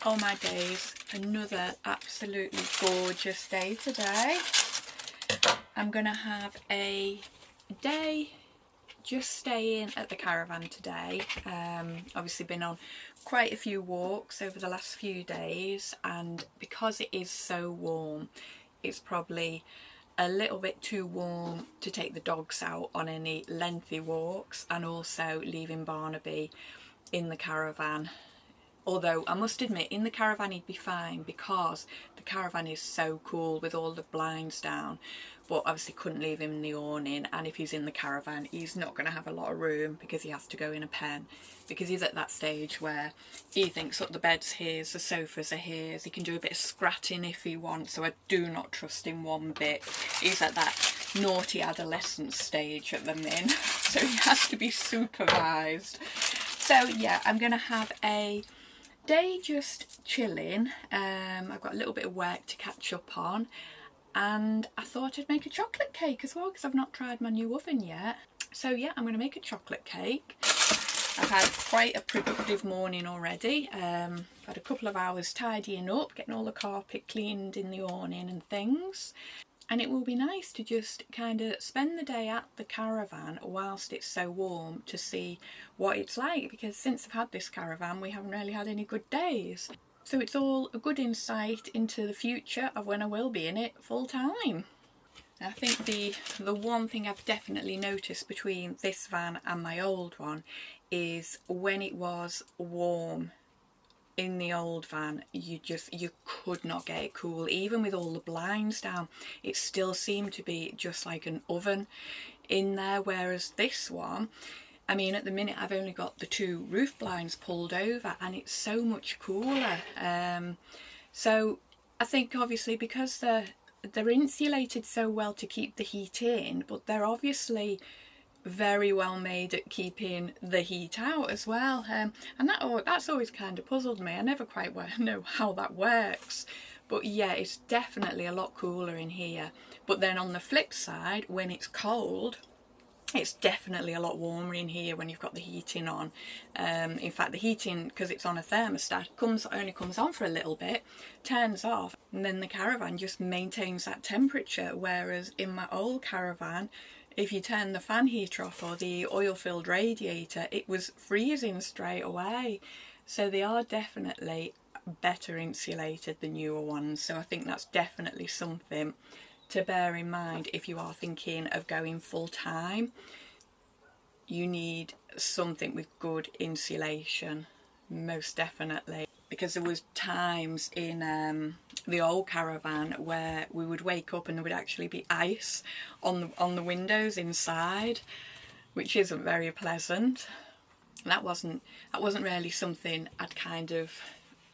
Oh my days, another absolutely gorgeous day today. I'm gonna have a day just staying at the caravan today. Obviously been on quite a few walks over the last few days, and because it is so warm, it's probably a little bit too warm to take the dogs out on any lengthy walks, and also leaving Barnaby in the caravan. Although I must admit, in the caravan he'd be fine because the caravan is so cool with all the blinds down, but obviously couldn't leave him in the awning, and if he's in the caravan he's not going to have a lot of room because he has to go in a pen, because he's at that stage where he thinks that the bed's his, the sofas are his, he can do a bit of scratching if he wants, so I do not trust him one bit. He's at that naughty adolescent stage at the min, so he has to be supervised. So yeah, I'm going to have a day just chilling. I've got a little bit of work to catch up on, and I thought I'd make a chocolate cake as well because I've not tried my new oven yet. So yeah, I'm going to make a chocolate cake. I've had quite a productive morning already. Had a couple of hours tidying up, getting all the carpet cleaned in the awning and things. And it will be nice to just kind of spend the day at the caravan whilst it's so warm to see what it's like, because since I've had this caravan we haven't really had any good days. So it's all a good insight into the future of when I will be in it full time. I think the one thing I've definitely noticed between this van and my old one is when it was warm in the old van, you could not get it cool. Even with all the blinds down, it still seemed to be just like an oven in there, whereas this one, I mean, at the minute I've only got the two roof blinds pulled over and it's so much cooler. So I think obviously because they're insulated so well to keep the heat in, but they're obviously very well made at keeping the heat out as well, and that's always kind of puzzled me. I never quite know how that works, but yeah, it's definitely a lot cooler in here. But then on the flip side, when it's cold, it's definitely a lot warmer in here when you've got the heating on. In fact, the heating, because it's on a thermostat, only comes on for a little bit, turns off, and then the caravan just maintains that temperature, whereas in my old caravan, if you turn the fan heater off or the oil-filled radiator, it was freezing straight away. So they are definitely better insulated, the newer ones. So I think that's definitely something to bear in mind if you are thinking of going full-time. You need something with good insulation, most definitely. Because there was times in the old caravan where we would wake up and there would actually be ice on the windows inside, which isn't very pleasant. And that wasn't really something I'd kind of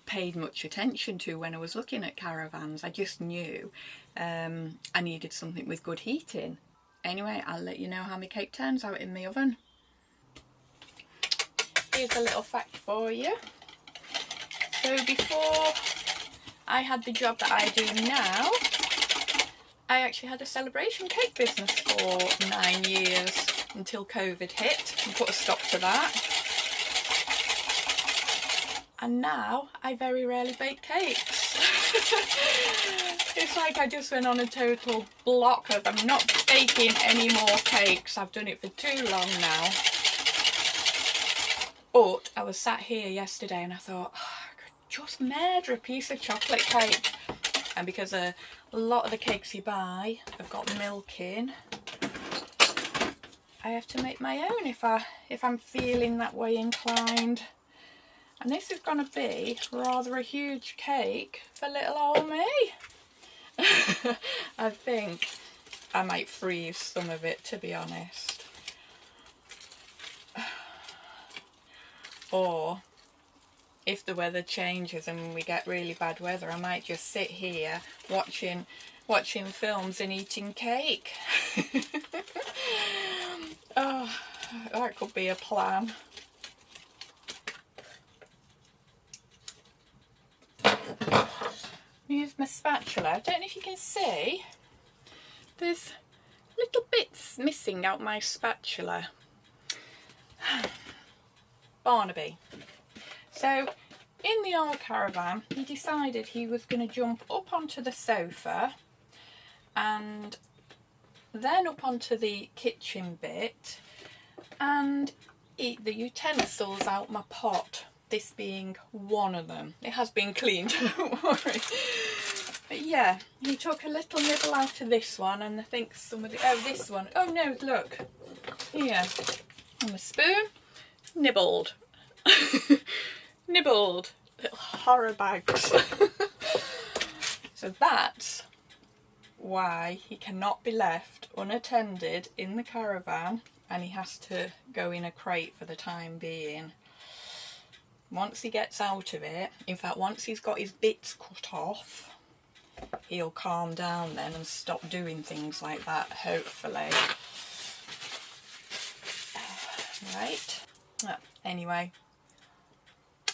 paid much attention to when I was looking at caravans. I just knew I needed something with good heating. Anyway, I'll let you know how my cake turns out in my oven. Here's a little fact for you. So before I had the job that I do now, I actually had a celebration cake business for 9 years until COVID hit and put a stop to that. And now I very rarely bake cakes. It's like I just went on a total block of I'm not baking any more cakes. I've done it for too long now. But I was sat here yesterday and I thought, just murder a piece of chocolate cake. And because a lot of the cakes you buy have got milk in, I have to make my own if I'm feeling that way inclined. And this is going to be rather a huge cake for little old me. I think I might freeze some of it, to be honest. Or if the weather changes and we get really bad weather, I might just sit here watching films and eating cake. Oh, that could be a plan. Use my spatula. I don't know if you can see, there's little bits missing out my spatula. Barnaby. So in the old caravan, he decided he was going to jump up onto the sofa and then up onto the kitchen bit and eat the utensils out my pot, this being one of them. It has been cleaned, don't worry. But yeah, he took a little nibble out of this one, and I think some of the, oh, this one, oh no, look, here, on a spoon, nibbled. Nibbled, little horror bags. So that's why he cannot be left unattended in the caravan, and he has to go in a crate for the time being. Once he gets out of it, in fact once he's got his bits cut off, he'll calm down then and stop doing things like that, hopefully. Right, anyway, a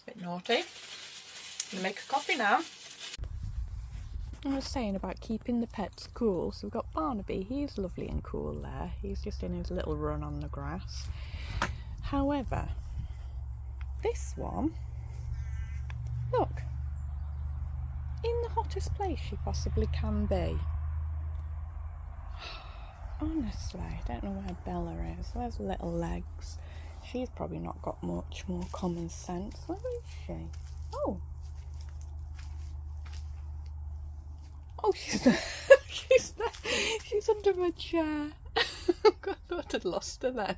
bit naughty. I'm gonna make a coffee now. I was saying about keeping the pets cool, so we've got Barnaby, he's lovely and cool there, he's just in his little run on the grass. However, this one, look, in the hottest place she possibly can be. Honestly, I don't know where Bella is. Where's little legs? She's probably not got much more common sense. Where is she? Oh. Oh, she's there. She's there. She's under my chair. I thought I'd lost her then.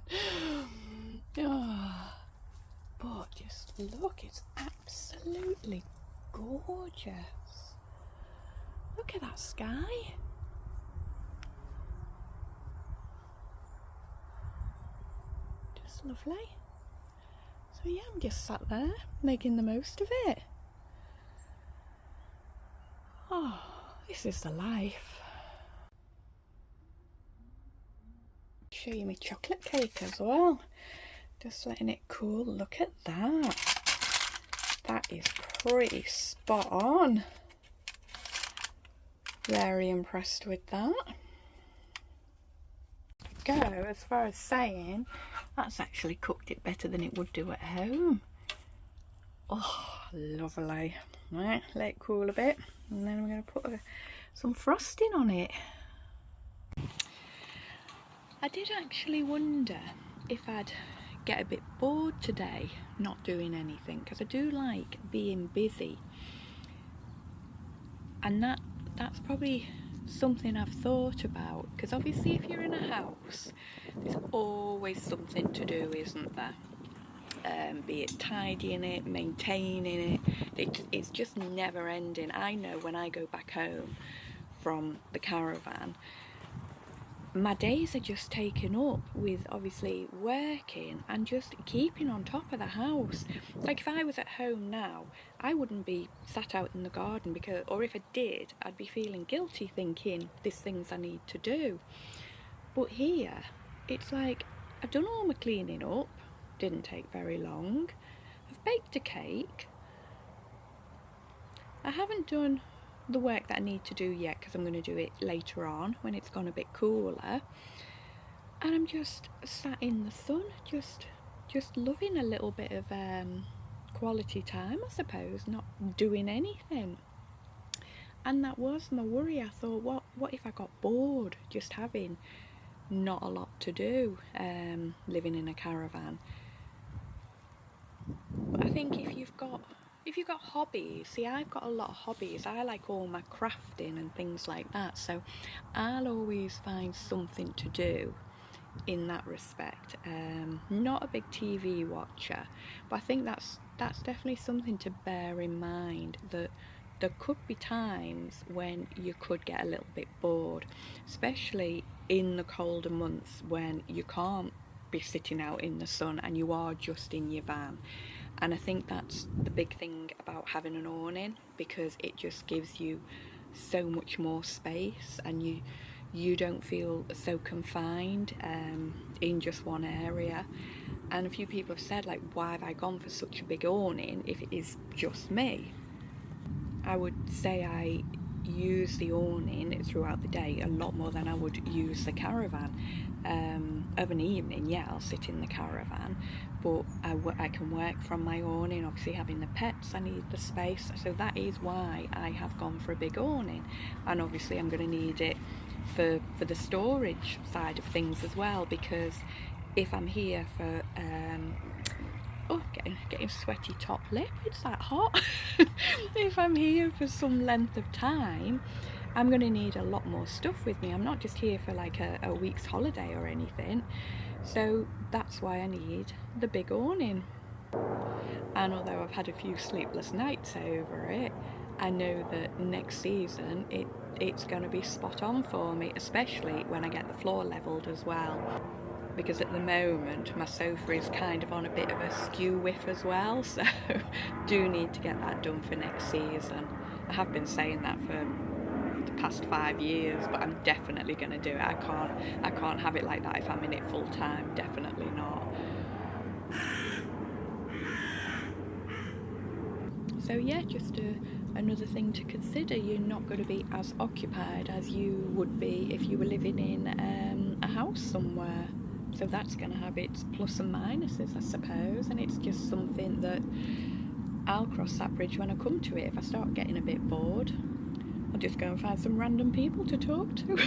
Oh. But just look, it's absolutely gorgeous. Look at that sky. Just lovely. So yeah, I'm just sat there making the most of it. Oh, this is the life. Show you my chocolate cake as well. Just letting it cool. Look at that. That is pretty spot on. Very impressed with that. Go as far as saying that's actually cooked it better than it would do at home. Oh, lovely. Right, let it cool a bit, and then I'm going to put some frosting on it. I did actually wonder if I'd get a bit bored today not doing anything, because I do like being busy, and that's probably something I've thought about, because obviously if you're in a house there's always something to do, isn't there? Be it tidying it, maintaining it, it's just never ending. I know when I go back home from the caravan, my days are just taken up with obviously working and just keeping on top of the house. Like if I was at home now, I wouldn't be sat out in the garden, because, or if I did, I'd be feeling guilty thinking there's things I need to do. But here, it's like I've done all my cleaning up, didn't take very long. I've baked a cake. I haven't done the work that I need to do yet, because I'm going to do it later on when it's gone a bit cooler, and I'm just sat in the sun, just loving a little bit of quality time, I suppose, not doing anything. And that was my worry. I thought, what if I got bored just having not a lot to do, living in a caravan? But I think if you've got hobbies, see, I've got a lot of hobbies. I like all my crafting and things like that, so I'll always find something to do in that respect. Not a big TV watcher, but I think that's definitely something to bear in mind, that there could be times when you could get a little bit bored, especially in the colder months when you can't be sitting out in the sun and you are just in your van. And I think that's the big thing about having an awning, because it just gives you so much more space, and you don't feel so confined in just one area. And a few people have said, like, why have I gone for such a big awning if it is just me? I would say I use the awning throughout the day a lot more than I would use the caravan. Of an evening, yeah, I'll sit in the caravan, but I can work from my awning. Obviously, having the pets, I need the space, so that is why I have gone for a big awning. And obviously I'm going to need it for the storage side of things as well, because if I'm here for oh, getting sweaty top lip, it's that hot. If I'm here for some length of time, I'm going to need a lot more stuff with me. I'm not just here for like a week's holiday or anything, so that's why I need the big awning. And although I've had a few sleepless nights over it, I know that next season it's going to be spot on for me, especially when I get the floor levelled as well. Because at the moment my sofa is kind of on a bit of a skew whiff as well, so do need to get that done for next season. I have been saying that for the past 5 years, but I'm definitely going to do it. I can't have it like that if I'm in it full time, definitely not. So yeah, just another thing to consider. You're not going to be as occupied as you would be if you were living in a house somewhere. So that's going to have its plus and minuses, I suppose, and it's just something that I'll cross that bridge when I come to it. If I start getting a bit bored, I'll just go and find some random people to talk to.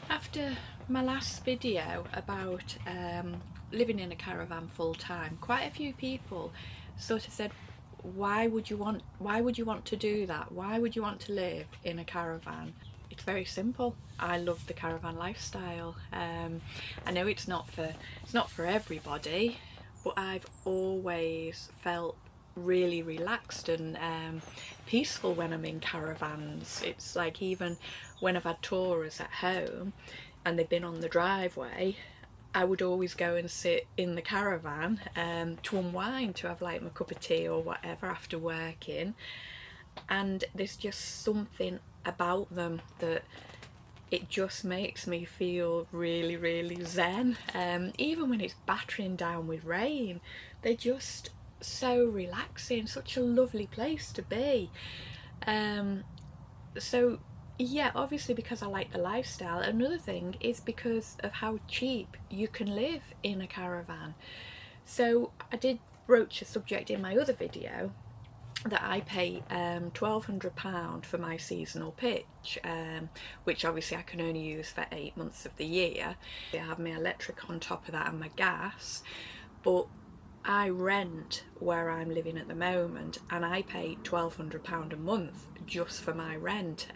After my last video about living in a caravan full time, quite a few people sort of said, why would you want to do that? Why would you want to live in a caravan? It's very simple. I love the caravan lifestyle. I know it's not for everybody, but I've always felt really relaxed and peaceful when I'm in caravans. It's like, even when I've had tourers at home and they've been on the driveway, I would always go and sit in the caravan to unwind, to have like my cup of tea or whatever after working. And there's just something about them that it just makes me feel really, really zen. Even when it's battering down with rain, they're just so relaxing, such a lovely place to be. So yeah, obviously because I like the lifestyle. Another thing is because of how cheap you can live in a caravan. So I did broach a subject in my other video that I pay £1,200 for my seasonal pitch, which obviously I can only use for 8 months of the year. I have my electric on top of that and my gas, but I rent where I'm living at the moment and I pay £1,200 a month just for my rent.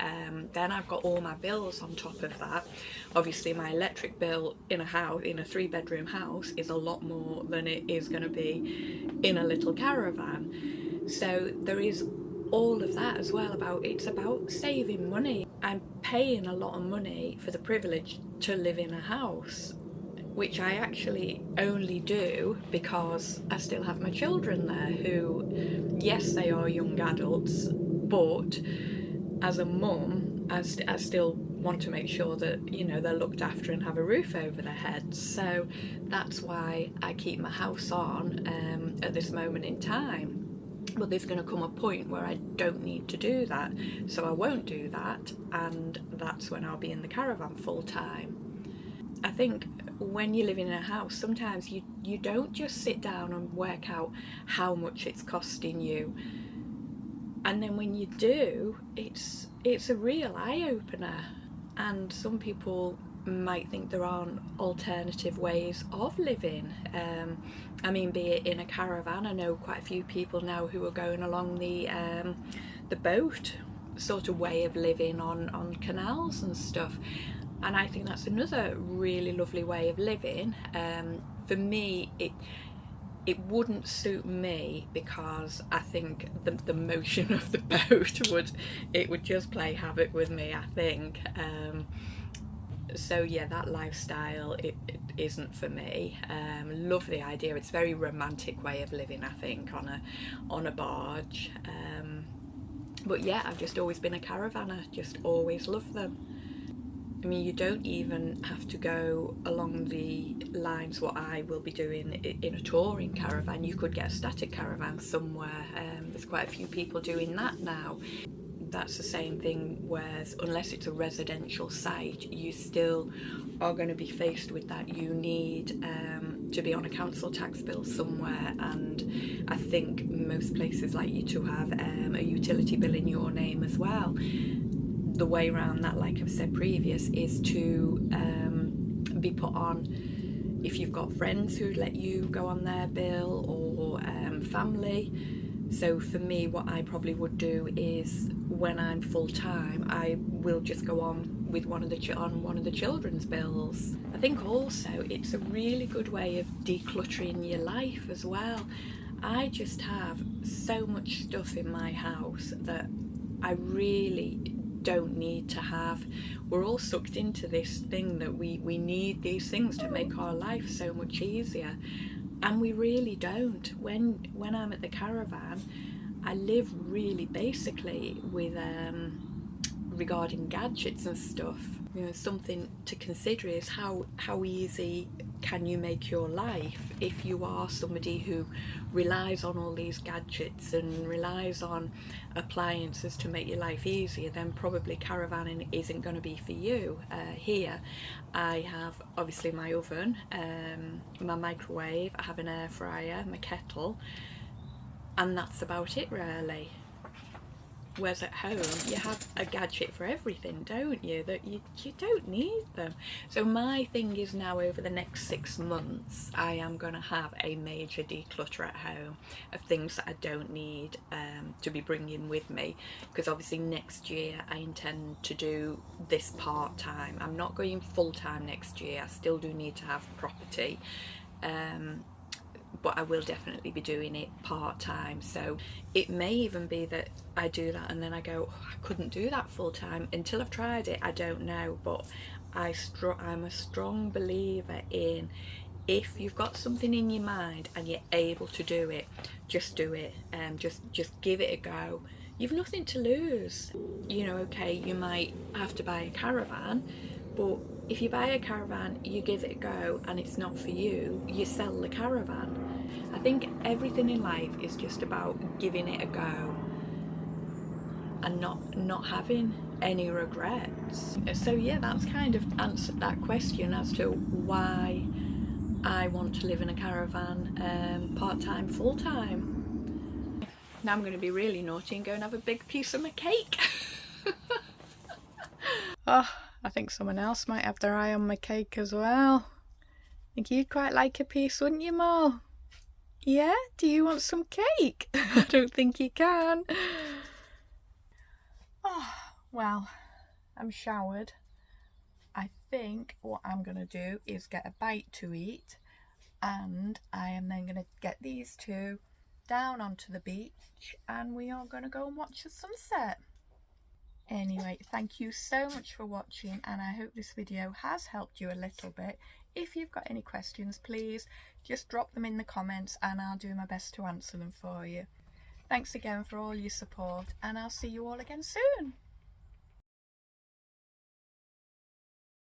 Then I've got all my bills on top of that. Obviously my electric bill in a house, in a 3-bedroom house, is a lot more than it is going to be in a little caravan. So there is all of that as well. It's about saving money. I'm paying a lot of money for the privilege to live in a house, which I actually only do because I still have my children there who, yes, they are young adults, but as a mum, I still want to make sure that, you know, they're looked after and have a roof over their heads. So that's why I keep my house on at this moment in time. But there's going to come a point where I don't need to do that, so I won't do that, and that's when I'll be in the caravan full time. I think when you're living in a house, sometimes you don't just sit down and work out how much it's costing you, and then when you do, it's a real eye-opener. And some people might think there aren't alternative ways of living. I mean, be it in a caravan. I know quite a few people now who are going along the boat sort of way of living on canals and stuff, and I think that's another really lovely way of living. For me, it wouldn't suit me because I think the motion of the boat would just play havoc with me, I think. So yeah, that lifestyle, it isn't for me. Love the idea. It's a very romantic way of living, I think, on a barge. But yeah, I've just always been a caravanner, just always loved them. I mean, you don't even have to go along the lines what I will be doing in a touring caravan. You could get a static caravan somewhere. There's quite a few people doing that now. That's the same thing, whereas unless it's a residential site, you still are going to be faced with that. You need to be on a council tax bill somewhere, and I think most places like you to have a utility bill in your name as well. The way around that, like I've said previous, is to be put on, if you've got friends who let you go on their bill, or family. So for me, what I probably would do is, when I'm full-time, I will just go on with one of the children's bills. I think also it's a really good way of decluttering your life as well. I just have so much stuff in my house that I really don't need to have. We're all sucked into this thing that we need these things to make our life so much easier, and we really don't. When I'm at the caravan, I live really basically with regarding gadgets and stuff. You know, something to consider is how easy can you make your life if you are somebody who relies on all these gadgets and relies on appliances to make your life easier. Then probably caravanning isn't going to be for you. Here I have obviously my oven, my microwave, I have an air fryer, my kettle, and that's about it really. Whereas at home you have a gadget for everything, don't you, that you don't need them. So my thing is now, over the next 6 months, I am going to have a major declutter at home of things that I don't need to be bringing with me, because obviously next year I intend to do this part-time. I'm not going full-time next year. I still do need to have property, but I will definitely be doing it part-time. So it may even be that I do that and then I go, oh, I couldn't do that full-time. Until I've tried it, I don't know. But I'm a strong believer in, if you've got something in your mind and you're able to do it, just do it. Just give it a go. You've nothing to lose. You know, okay, you might have to buy a caravan, but if you buy a caravan, you give it a go, and it's not for you, you sell the caravan. I think everything in life is just about giving it a go and not having any regrets. So yeah, that's kind of answered that question as to why I want to live in a caravan, part-time, full-time. Now I'm going to be really naughty and go and have a big piece of my cake. Oh, I think someone else might have their eye on my cake as well. I think you'd quite like a piece, wouldn't you, Mal? Yeah? Do you want some cake? I don't think you can. Oh, well, I'm showered. I think what I'm going to do is get a bite to eat, and I am then going to get these two down onto the beach, and we are going to go and watch the sunset. Anyway, thank you so much for watching, and I hope this video has helped you a little bit. If you've got any questions, please just drop them in the comments and I'll do my best to answer them for you. Thanks again for all your support, and I'll see you all again soon.